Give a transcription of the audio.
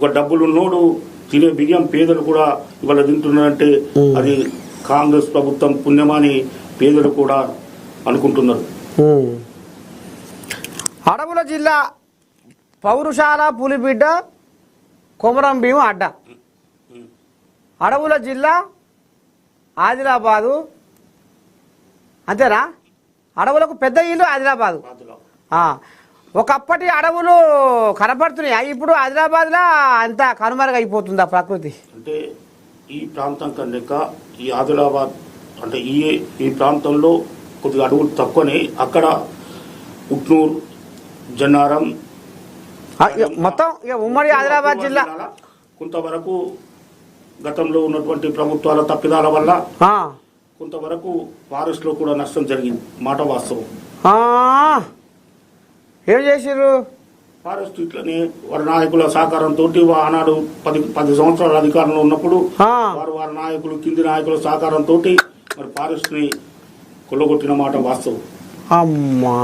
ఒక డబ్బులున్నోడు తినే బియ్యం పేదలు కూడా ఇవాళ తింటున్నారంటే అది కాంగ్రెస్ ప్రభుత్వం పుణ్యమాని పేదలు కూడా అనుకుంటున్నారు. అడవుల జిల్లా పౌరుషాల పులిబిడ్డ కొమరం భీము అడ్డ. అడవుల జిల్లా ఆదిలాబాదు అంతేనా? అడవులకు పెద్ద ఇల్లు ఆదిలాబాదు. ఒకప్పటి అడవులు కనపడుతున్నాయి, ఇప్పుడు ఆదిలాబాద్లో అంత కనుమరుగైపోతుందా ప్రకృతి? అంటే ఈ ప్రాంతం కనుక ఈ ఆదిలాబాద్ అంటే ఈ ప్రాంతంలో కొద్దిగా అడవులు తక్కువనే. అక్కడ ఉట్నూరు, జన్నారం మొత్తం ఉమ్మడి ఆదిలాబాద్ జిల్లా కొంతవరకు గతంలో ఉన్నటువంటి ప్రభుత్వాల తప్పిదాల వల్ల కొంతవరకు ఫారెస్ట్ లో కూడా నష్టం జరిగింది. మాట వాస్తవం. ఏం చేసిర్రు? ఫారెస్ట్ ఇట్లనే వారి నాయకుల సహకారంతో ఆనాడు 10 సంవత్సరాల అధికారంలో ఉన్నప్పుడు వారి నాయకులు కింది నాయకుల సహకారంతో మరి ఫారెస్ట్ ని కొల్లగొట్టిన మాట వాస్తవం. అమ్మా